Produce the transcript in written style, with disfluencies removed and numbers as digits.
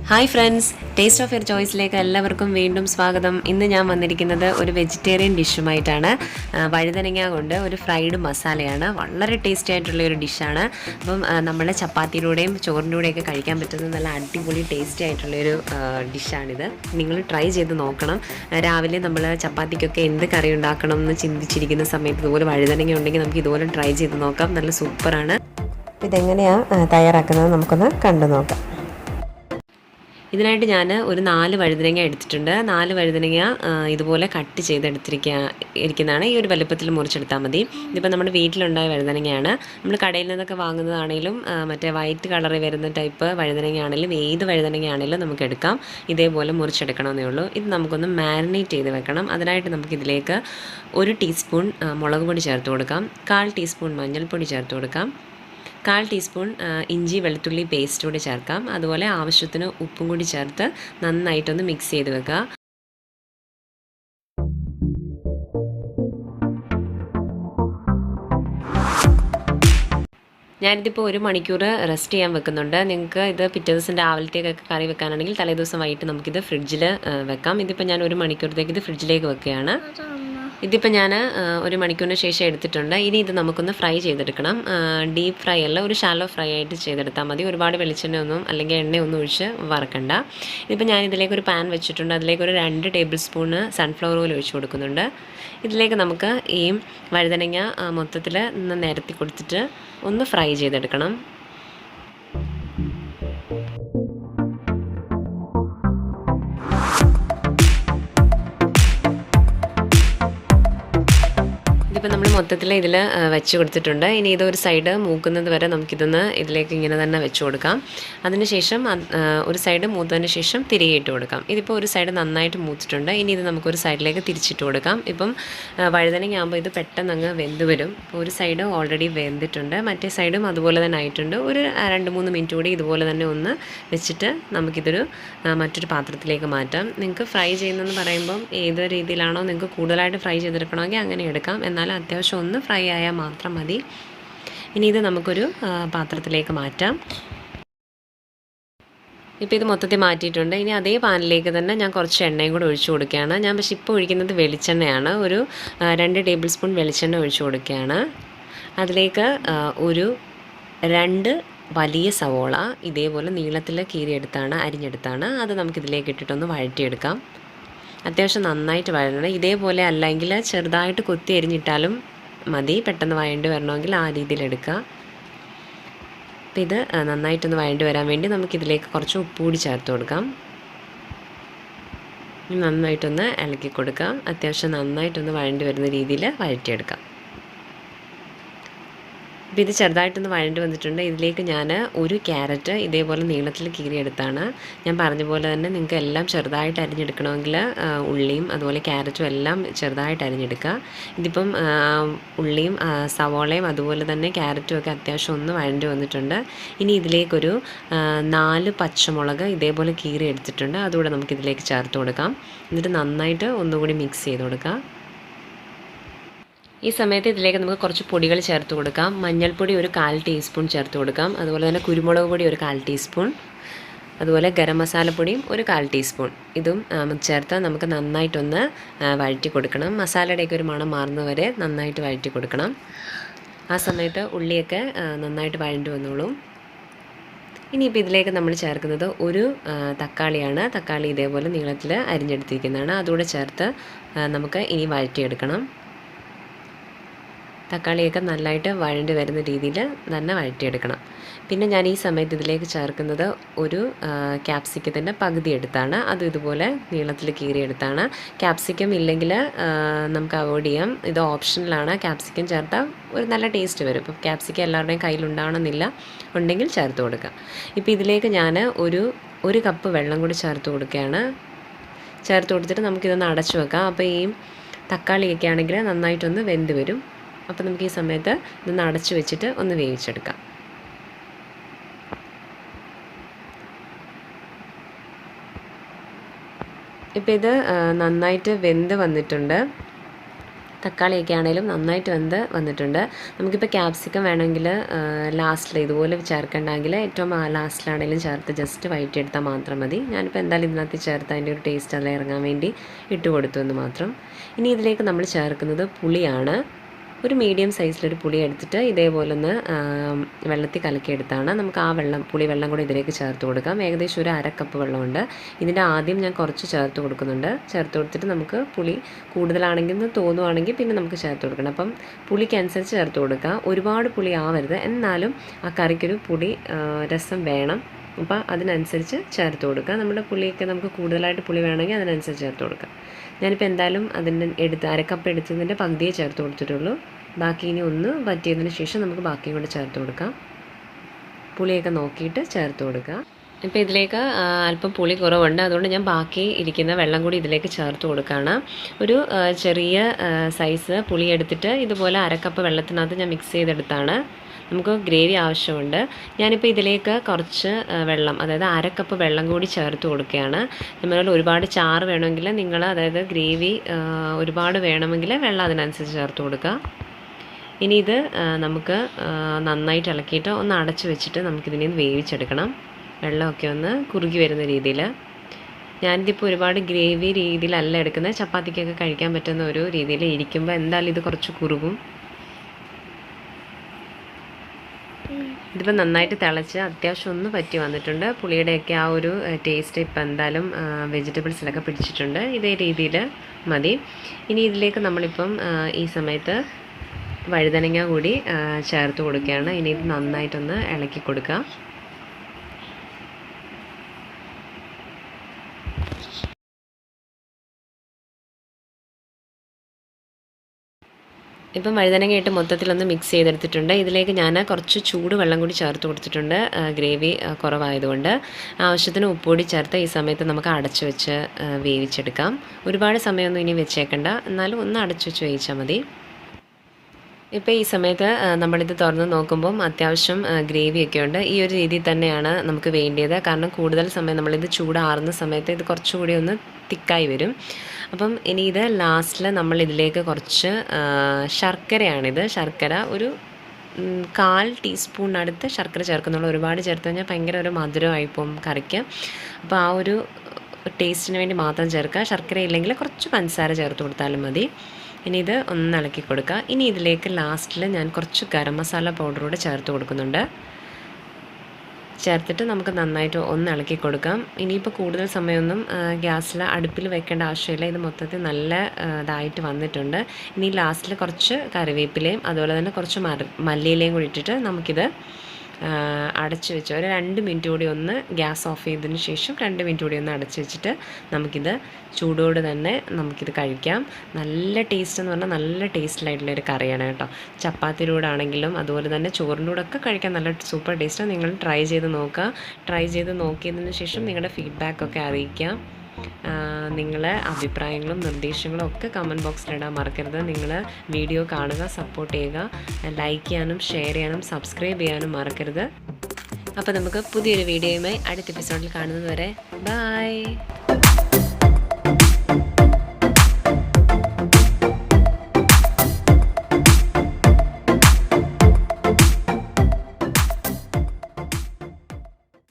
Hi friends, taste of your ചോയ്സിലേക്ക് എല്ലാവർക്കും വീണ്ടും സ്വാഗതം. ഇന്ന് ഞാൻ വന്നിരിക്കുന്നത് ഒരു വെജിറ്റേറിയൻ ഡിഷുമായിട്ടാണ്. വഴുതനങ്ങ കൊണ്ട് ഒരു ഫ്രൈഡ് മസാലയാണ്. വളരെ ടേസ്റ്റി ആയിട്ടുള്ള ഒരു ഡിഷാണ്. അപ്പം നമ്മുടെ ചപ്പാത്തിയിലൂടെയും ചോറിൻ്റെ കൂടെയൊക്കെ കഴിക്കാൻ പറ്റുന്ന നല്ല അടിപൊളി ടേസ്റ്റി ആയിട്ടുള്ളൊരു ഡിഷാണിത്. നിങ്ങൾ ട്രൈ ചെയ്ത് നോക്കണം. രാവിലെ നമ്മൾ ചപ്പാത്തിക്കൊക്കെ എന്ത് കറി ഉണ്ടാക്കണം എന്ന് ചിന്തിച്ചിരിക്കുന്ന സമയത്ത് ഇതുപോലെ വഴുതനങ്ങ ഉണ്ടെങ്കിൽ നമുക്ക് ഇതുപോലെ ട്രൈ ചെയ്ത് നോക്കാം. നല്ല സൂപ്പറാണ്. ഇതെങ്ങനെയാണ് തയ്യാറാക്കുന്നത് നമുക്കൊന്ന് കണ്ടു നോക്കാം. ഇതിനായിട്ട് ഞാൻ ഒരു 4 വഴുതനങ്ങ എടുത്തിട്ടുണ്ട്. 4 വഴുതനങ്ങ ഇതുപോലെ കട്ട് ചെയ്തെടുത്തിരിക്കുന്നതാണ്. ഈ ഒരു വലുപ്പത്തിൽ മുറിച്ചെടുത്താൽ മതി. ഇതിപ്പോൾ നമ്മുടെ വീട്ടിലുണ്ടായ വഴുതനങ്ങയാണ്. നമ്മൾ കടയിൽ നിന്നൊക്കെ വാങ്ങുന്നതാണെങ്കിലും മറ്റേ വൈറ്റ് കളറിൽ വരുന്ന ടൈപ്പ് വഴുതനങ്ങയാണെങ്കിലും ഏത് വഴുതനങ്ങയാണെങ്കിലും നമുക്ക് എടുക്കാം. ഇതേപോലെ മുറിച്ചെടുക്കണമെന്നേ ഉള്ളൂ. ഇത് നമുക്കൊന്ന് മാരിനേറ്റ് ചെയ്ത് വെക്കണം. അതിനായിട്ട് നമുക്കിതിലേക്ക് 1 ടീസ്പൂൺ മുളക് പൊടി ചേർത്ത് കൊടുക്കാം. 1/4 ടീസ്പൂൺ മഞ്ഞൾപ്പൊടി ചേർത്ത് കൊടുക്കാം. 1/4 ടീസ്പൂൺ ഇഞ്ചി വെളുത്തുള്ളി പേസ്റ്റ് കൂടി ചേർക്കാം. അതുപോലെ ആവശ്യത്തിന് ഉപ്പും കൂടി ചേർത്ത് നന്നായിട്ടൊന്ന് മിക്സ് ചെയ്ത് വെക്കുക. ഞാനിതിപ്പോൾ 1 മണിക്കൂർ റെസ്റ്റ് ചെയ്യാൻ വെക്കുന്നുണ്ട്. നിങ്ങൾക്ക് ഇത് പിറ്റേ ദിവസം രാവിലത്തേക്കൊക്കെ കറി വെക്കാനാണെങ്കിൽ തലേദിവസം വൈകിട്ട് നമുക്കിത് ഫ്രിഡ്ജിൽ വെക്കാം. ഇതിപ്പോൾ ഞാൻ 1 മണിക്കൂറത്തേക്ക് ഇത് ഫ്രിഡ്ജിലേക്ക് വെക്കുകയാണ്. ഇതിപ്പോൾ ഞാൻ 1 മണിക്കൂറിന് ശേഷം എടുത്തിട്ടുണ്ട്. ഇനി ഇത് നമുക്കൊന്ന് ഫ്രൈ ചെയ്തെടുക്കണം. ഡീപ്പ് ഫ്രൈ അല്ല, ഒരു ഷാലോ ഫ്രൈ ആയിട്ട് ചെയ്തെടുത്താൽ മതി. ഒരുപാട് വെളിച്ചെണ്ണയൊന്നും അല്ലെങ്കിൽ എണ്ണയൊന്നും ഒഴിച്ച് വറക്കണ്ട. ഇതിപ്പോൾ ഞാൻ ഇതിലേക്കൊരു പാൻ വെച്ചിട്ടുണ്ട്. അതിലേക്കൊരു 2 ടേബിൾ സ്പൂണ് സൺഫ്ലവർ ഓയിൽ ഒഴിച്ച് കൊടുക്കുന്നുണ്ട്. ഇതിലേക്ക് നമുക്ക് ഈ വഴുതനങ്ങ മൊത്തത്തിൽ ഒന്ന് നിരത്തി കൊടുത്തിട്ട് ഒന്ന് ഫ്രൈ ചെയ്തെടുക്കണം. ഇതിപ്പോൾ നമ്മൾ മൊത്തത്തിൽ ഇതിൽ വെച്ച് കൊടുത്തിട്ടുണ്ട്. ഇനി ഇതൊരു സൈഡ് മൂക്കുന്നത് വരെ നമുക്കിതൊന്ന് ഇതിലേക്ക് ഇങ്ങനെ തന്നെ വെച്ച് കൊടുക്കാം. അതിനുശേഷം ഒരു സൈഡ് മൂത്തതിന് ശേഷം തിരികെ ഇട്ട് കൊടുക്കാം. ഇതിപ്പോൾ ഒരു സൈഡ് നന്നായിട്ട് മൂത്തിട്ടുണ്ട്. ഇനി ഇത് നമുക്കൊരു സൈഡിലേക്ക് തിരിച്ചിട്ട് കൊടുക്കാം. ഇപ്പം വഴുതനങ്ങ ആകുമ്പോൾ ഇത് പെട്ടെന്ന് അങ്ങ് വെന്ത് വരും. ഇപ്പോൾ ഒരു സൈഡ് ഓൾറെഡി വെന്തിട്ടുണ്ട്, മറ്റേ സൈഡും അതുപോലെ തന്നെ ആയിട്ടുണ്ട്. ഒരു 2-3 മിനിറ്റ് കൂടി ഇതുപോലെ തന്നെ ഒന്ന് വെച്ചിട്ട് നമുക്കിതൊരു മറ്റൊരു പാത്രത്തിലേക്ക് മാറ്റാം. നിങ്ങൾക്ക് ഫ്രൈ ചെയ്യുന്നതെന്ന് പറയുമ്പം ഏത് രീതിയിലാണോ നിങ്ങൾക്ക് കൂടുതലായിട്ട് ഫ്രൈ ചെയ്തെടുക്കണമെങ്കിൽ അങ്ങനെ എടുക്കാം. എന്നാൽ അത്യാവശ്യം ഒന്ന് ഫ്രൈ ആയാൽ മാത്രം മതി. ഇനി ഇത് നമുക്കൊരു പാത്രത്തിലേക്ക് മാറ്റാം. ഇപ്പോൾ ഇത് മൊത്തത്തിൽ മാറ്റിയിട്ടുണ്ട്. ഇനി അതേ പാനിലേക്ക് തന്നെ ഞാൻ കുറച്ച് എണ്ണയും കൂടെ ഒഴിച്ചു കൊടുക്കുകയാണ്. ഞാൻ പക്ഷേ ഇപ്പോൾ ഒഴിക്കുന്നത് വെളിച്ചെണ്ണയാണ്. ഒരു 2 ടേബിൾ സ്പൂൺ വെളിച്ചെണ്ണ ഒഴിച്ചു കൊടുക്കുകയാണ്. അതിലേക്ക് ഒരു 2 വലിയ സവോള ഇതേപോലെ നീളത്തിൽ അരിഞ്ഞെടുത്താണ് അത് നമുക്കിതിലേക്ക് ഇട്ടിട്ടൊന്ന് വഴറ്റിയെടുക്കാം. അത്യാവശ്യം നന്നായിട്ട് വഴറ്റണം. ഇതേപോലെ അല്ലെങ്കിൽ ചെറുതായിട്ട് കൊത്തി അരിഞ്ഞിട്ടാലും മതി. പെട്ടെന്ന് വഴണ്ടി വരണമെങ്കിൽ ആ രീതിയിലെടുക്കുക. അപ്പോൾ ഇത് നന്നായിട്ടൊന്ന് വഴണ്ടി വരാൻ വേണ്ടി നമുക്കിതിലേക്ക് കുറച്ച് ഉപ്പ് കൂടി ചേർത്ത് കൊടുക്കാം. നന്നായിട്ടൊന്ന് ഇളക്കി കൊടുക്കാം. അത്യാവശ്യം നന്നായിട്ടൊന്ന് വഴണ്ടി വരുന്ന രീതിയിൽ വഴറ്റിയെടുക്കാം. അപ്പോൾ ഇത് ചെറുതായിട്ടൊന്ന് വഴണ്ടി വന്നിട്ടുണ്ട്. ഇതിലേക്ക് ഞാൻ ഒരു ക്യാരറ്റ് ഇതേപോലെ നീളത്തിൽ കീറിയെടുത്താണ്. ഞാൻ പറഞ്ഞ പോലെ തന്നെ നിങ്ങൾക്ക് എല്ലാം ചെറുതായിട്ട് അരിഞ്ഞെടുക്കണമെങ്കിൽ ഉള്ളിയും അതുപോലെ ക്യാരറ്റും എല്ലാം ചെറുതായിട്ട് അരിഞ്ഞെടുക്കുക. ഇതിപ്പം ഉള്ളിയും സവോളയും അതുപോലെ തന്നെ ക്യാരറ്റും ഒക്കെ അത്യാവശ്യം ഒന്ന് വഴണ്ടി വന്നിട്ടുണ്ട്. ഇനി ഇതിലേക്കൊരു 4 പച്ചമുളക് ഇതേപോലെ കീറി എടുത്തിട്ടുണ്ട്. അതുകൂടെ നമുക്കിതിലേക്ക് ചേർത്ത് കൊടുക്കാം. എന്നിട്ട് നന്നായിട്ട് ഒന്നുകൂടി മിക്സ് ചെയ്ത് കൊടുക്കാം. ഈ സമയത്ത് ഇതിലേക്ക് നമുക്ക് കുറച്ച് പൊടികൾ ചേർത്ത് കൊടുക്കാം. മഞ്ഞൾപ്പൊടി ഒരു 1/4 ടീസ്പൂൺ ചേർത്ത് കൊടുക്കാം. അതുപോലെ തന്നെ കുരുമുളക് പൊടി ഒരു 1/4 ടീസ്പൂൺ, അതുപോലെ ഗരം മസാലപ്പൊടിയും ഒരു 1/4 ടീസ്പൂൺ. ഇതും ചേർത്ത് നമുക്ക് നന്നായിട്ടൊന്ന് വഴറ്റി കൊടുക്കണം. മസാലയുടെയൊക്കെ ഒരു മണം മാറുന്നവരെ നന്നായിട്ട് വഴറ്റി കൊടുക്കണം. ആ സമയത്ത് ഉള്ളിയൊക്കെ നന്നായിട്ട് വഴണ്ടി വന്നോളും. ഇനിയിപ്പോൾ ഇതിലേക്ക് നമ്മൾ ചേർക്കുന്നത് ഒരു തക്കാളിയാണ്. തക്കാളി ഇതേപോലെ നീളത്തിൽ അരിഞ്ഞെടുത്തിരിക്കുന്നതാണ്. അതുകൂടെ ചേർത്ത് നമുക്ക് ഇനി വഴറ്റിയെടുക്കണം. തക്കാളിയൊക്കെ നല്ലതായിട്ട് വഴണ്ടി വരുന്ന രീതിയിൽ തന്നെ വഴറ്റിയെടുക്കണം. പിന്നെ ഞാൻ ഈ സമയത്ത് ഇതിലേക്ക് ചേർക്കുന്നത് ഒരു ക്യാപ്സിക്കത്തിൻ്റെ പകുതി എടുത്താണ്. അത് ഇതുപോലെ നീളത്തിൽ കീറിയെടുത്താണ്. ക്യാപ്സിക്കം ഇല്ലെങ്കിൽ നമുക്ക് അവോയ്ഡ് ചെയ്യാം. ഇത് ഓപ്ഷണലാണ്. ക്യാപ്സിക്കം ചേർത്താൽ ഒരു നല്ല ടേസ്റ്റ് വരും. ഇപ്പോൾ ക്യാപ്സിക്കം എല്ലാവരുടെയും കയ്യിലുണ്ടാവണമെന്നില്ല, ഉണ്ടെങ്കിൽ ചേർത്ത് കൊടുക്കുക. ഇപ്പോൾ ഇതിലേക്ക് ഞാൻ ഒരു കപ്പ് വെള്ളം കൂടി ചേർത്ത് കൊടുക്കുകയാണ്. ചേർത്ത് കൊടുത്തിട്ട് നമുക്കിതൊന്ന് അടച്ചു വെക്കാം. അപ്പോൾ ഈ തക്കാളിയൊക്കെ ആണെങ്കിൽ നന്നായിട്ടൊന്ന് വെന്ത് വരും. അപ്പോൾ നമുക്ക് ഈ സമയത്ത് ഇതൊന്ന് അടച്ചു വെച്ചിട്ട് ഒന്ന് വേവിച്ചെടുക്കാം. ഇപ്പോൾ ഇത് നന്നായിട്ട് വെന്ത് വന്നിട്ടുണ്ട്. തക്കാളിയൊക്കെ ആണെങ്കിലും നന്നായിട്ട് വന്നിട്ടുണ്ട്. നമുക്കിപ്പോൾ ക്യാപ്സിക്കം വേണമെങ്കിൽ ലാസ്റ്റിൽ ഇതുപോലെ ചേർക്കണ്ടെങ്കിൽ ഏറ്റവും ലാസ്റ്റിലാണെങ്കിലും ചേർത്ത് ജസ്റ്റ് വഴറ്റിയെടുത്താൽ മാത്രം മതി. ഞാനിപ്പോൾ എന്തായാലും ഇതിനകത്ത് ചേർത്ത് അതിൻ്റെ ഒരു ടേസ്റ്റ് അതിൽ ഇറങ്ങാൻ വേണ്ടി ഇട്ട് കൊടുത്തു എന്ന് മാത്രം. ഇനി ഇതിലേക്ക് നമ്മൾ ചേർക്കുന്നത് പുളിയാണ്. ഒരു മീഡിയം സൈസിലൊരു പുളി എടുത്തിട്ട് ഇതേപോലെ ഒന്ന് വെള്ളത്തിൽ കലക്കിയെടുത്താണ്. നമുക്ക് ആ പുളി വെള്ളം കൂടി ഇതിലേക്ക് ചേർത്ത് കൊടുക്കാം. ഏകദേശം ഒരു 1/2 കപ്പ് വെള്ളമുണ്ട്. ഇതിൻ്റെ ആദ്യം ഞാൻ കുറച്ച് ചേർത്ത് കൊടുക്കുന്നുണ്ട്. ചേർത്ത് കൊടുത്തിട്ട് നമുക്ക് പുളി കൂടുതലാണെങ്കിൽ എന്ന് തോന്നുവാണെങ്കിൽ പിന്നെ നമുക്ക് ചേർത്ത് കൊടുക്കണം. അപ്പം പുളിക്കനുസരിച്ച് ചേർത്ത് കൊടുക്കുക. ഒരുപാട് പുളി ആവരുത്, എന്നാലും ആ കറിക്കൊരു പുളി രസം വേണം. അപ്പോൾ അതിനനുസരിച്ച് ചേർത്ത് കൊടുക്കുക. നമ്മുടെ പുളിയൊക്കെ നമുക്ക് കൂടുതലായിട്ട് പുളി വേണമെങ്കിൽ അതിനനുസരിച്ച് ചേർത്ത് കൊടുക്കുക. ഞാനിപ്പോൾ എന്തായാലും അതിൻ്റെ 1/2 കപ്പ് എടുത്തതിൻ്റെ പകുതിയെ ചേർത്ത് കൊടുത്തിട്ടുള്ളൂ. ബാക്കി ഇനി ഒന്ന് വറ്റിയതിന് ശേഷം നമുക്ക് ബാക്കിയും കൂടെ ചേർത്ത് കൊടുക്കാം. പുളിയൊക്കെ നോക്കിയിട്ട് ചേർത്ത് കൊടുക്കുക. ഇപ്പോൾ ഇതിലേക്ക് അല്പം പുളി കുറവുണ്ട്, അതുകൊണ്ട് ഞാൻ ബാക്കി ഇരിക്കുന്ന വെള്ളം കൂടി ഇതിലേക്ക് ചേർത്ത് കൊടുക്കുകയാണ്. ഒരു ചെറിയ സൈസ് പുളി എടുത്തിട്ട് ഇതുപോലെ 1/2 കപ്പ് വെള്ളത്തിനകത്ത് ഞാൻ മിക്സ് ചെയ്തെടുത്താണ്. നമുക്ക് ഗ്രേവി ആവശ്യമുണ്ട്. ഞാനിപ്പോൾ ഇതിലേക്ക് കുറച്ച് വെള്ളം, അതായത് 1/2 കപ്പ് വെള്ളം കൂടി ചേർത്ത് കൊടുക്കുകയാണ്. നമ്മൾ ഒരുപാട് ചാറ് വേണമെങ്കിൽ നിങ്ങൾ, അതായത് ഗ്രേവി ഒരുപാട് വേണമെങ്കിൽ വെള്ളം അതിനനുസരിച്ച് ചേർത്ത് കൊടുക്കുക. ഇനി ഇത് നമുക്ക് നന്നായിട്ട് ഇളക്കിയിട്ട് ഒന്ന് അടച്ച് വെച്ചിട്ട് നമുക്കിതിനെ വേവിച്ചെടുക്കണം. വെള്ളമൊക്കെ ഒന്ന് കുറുകി വരുന്ന രീതിയിൽ. ഞാനിതിപ്പോൾ ഒരുപാട് ഗ്രേവി രീതിയിലല്ല എടുക്കുന്നത്. ചപ്പാത്തിക്കൊക്കെ കഴിക്കാൻ പറ്റുന്ന ഒരു രീതിയിൽ ഇരിക്കുമ്പോൾ എന്തായാലും ഇത് കുറച്ച് കുറുകും. ഇതിപ്പോൾ നന്നായിട്ട് തിളച്ച് അത്യാവശ്യം ഒന്ന് പറ്റി വന്നിട്ടുണ്ട്. പുളിയുടെയൊക്കെ ആ ഒരു ടേസ്റ്റ് ഇപ്പം എന്തായാലും വെജിറ്റബിൾസിലൊക്കെ പിടിച്ചിട്ടുണ്ട്. ഇതേ രീതിയിൽ മതി. ഇനി ഇതിലേക്ക് നമ്മളിപ്പം ഈ സമയത്ത് വഴുതനങ്ങ കൂടി ചേർത്ത് കൊടുക്കുകയാണ്. ഇനി ഇത് നന്നായിട്ടൊന്ന് ഇളക്കി കൊടുക്കുക. ഇപ്പം വഴുതനങ്ങയിട്ട് മൊത്തത്തിലൊന്ന് മിക്സ് ചെയ്തെടുത്തിട്ടുണ്ട്. ഇതിലേക്ക് ഞാൻ കുറച്ച് ചൂട് വെള്ളം കൂടി ചേർത്ത് കൊടുത്തിട്ടുണ്ട്, ഗ്രേവി കുറവായതുകൊണ്ട്. ആവശ്യത്തിന് ഉപ്പുപൊടി ചേർത്ത് ഈ സമയത്ത് നമുക്ക് അടച്ചു വെച്ച് വേവിച്ചെടുക്കാം. ഒരുപാട് സമയമൊന്നും ഇനി വെച്ചേക്കണ്ട, എന്നാലും ഒന്ന് അടച്ചു വെച്ച് വേവിച്ചാൽ മതി. ഇപ്പോൾ ഈ സമയത്ത് നമ്മളിത് തുറന്ന് നോക്കുമ്പം അത്യാവശ്യം ഗ്രേവിയൊക്കെ ഉണ്ട്. ഈ ഒരു രീതിയിൽ തന്നെയാണ് നമുക്ക് വേണ്ടിയത്. കാരണം കൂടുതൽ സമയം നമ്മളിത് ചൂടാറുന്ന സമയത്ത് ഇത് കുറച്ചുകൂടി ഒന്ന് തിക്കായി വരും. അപ്പം ഇനി ഇത് ലാസ്റ്റിൽ നമ്മൾ ഇതിലേക്ക് കുറച്ച് ശർക്കരയാണിത്. ശർക്കര ഒരു 1/4 ടീസ്പൂണിനടുത്ത് ശർക്കര ചേർക്കുന്നുള്ളൂ. ഒരുപാട് ചേർത്ത് കഴിഞ്ഞാൽ ഭയങ്കര ഒരു മധുരമായിപ്പോവും കറിക്ക്. അപ്പോൾ ആ ഒരു ടേസ്റ്റിന് വേണ്ടി മാത്രം ചേർക്കുക. ശർക്കര ഇല്ലെങ്കിൽ കുറച്ച് പഞ്ചസാര ചേർത്ത് കൊടുത്താലും മതി. ഇനി ഇത് ഒന്ന് ഇളക്കി കൊടുക്കുക. ഇനി ഇതിലേക്ക് ലാസ്റ്റിൽ ഞാൻ കുറച്ച് ഗരം മസാല പൗഡർ കൂടെ ചേർത്ത് കൊടുക്കുന്നുണ്ട്. ചേർത്തിട്ട് നമുക്ക് നന്നായിട്ട് ഒന്ന് ഇളക്കി കൊടുക്കാം. ഇനിയിപ്പോൾ കൂടുതൽ സമയമൊന്നും ഗ്യാസിൽ അടുപ്പിൽ വെക്കേണ്ട ആവശ്യമില്ല. ഇത് മൊത്തത്തിൽ നല്ല ഇതായിട്ട് വന്നിട്ടുണ്ട്. ഇനി ലാസ്റ്റിൽ കുറച്ച് കറിവേപ്പിലയും അതുപോലെ തന്നെ കുറച്ച് മല്ലിയിലയും കൂടി ഇട്ടിട്ട് നമുക്കിത് അടച്ചു വെച്ച് ഒരു 2 മിനിറ്റ് കൂടി ഒന്ന് ഗ്യാസ് ഓഫ് ചെയ്തതിന് ശേഷം 2 മിനിറ്റ് കൂടി ഒന്ന് അടച്ചു വെച്ചിട്ട് നമുക്കിത് ചൂടോട് തന്നെ നമുക്കിത് കഴിക്കാം. നല്ല ടേസ്റ്റ് എന്ന് പറഞ്ഞാൽ നല്ല ടേസ്റ്റിലായിട്ടുള്ളൊരു കറിയാണ് കേട്ടോ. ചപ്പാത്തിയുടെ കൂടെ ആണെങ്കിലും അതുപോലെ തന്നെ ചോറിൻ്റെ കൂടെ ഒക്കെ കഴിക്കാൻ നല്ല സൂപ്പർ ടേസ്റ്റാണ്. നിങ്ങൾ ട്രൈ ചെയ്ത് നോക്കുക. ട്രൈ ചെയ്ത് നോക്കിയതിന് ശേഷം നിങ്ങളുടെ ഫീഡ്ബാക്കൊക്കെ അറിയിക്കാം. നിങ്ങളെ അഭിപ്രായങ്ങളും നിർദ്ദേശങ്ങളും ഒക്കെ കമൻറ്റ് ബോക്സിലിടാൻ മറക്കരുത്. നിങ്ങൾ വീഡിയോ കാണുക, സപ്പോർട്ട് ചെയ്യുക, ലൈക്ക് ചെയ്യാനും ഷെയർ ചെയ്യാനും സബ്സ്ക്രൈബ് ചെയ്യാനും മറക്കരുത്. അപ്പോൾ നമുക്ക് പുതിയൊരു വീഡിയോയുമായി അടുത്ത എപ്പിസോഡിൽ കാണുന്നത് വരെ ബൈ.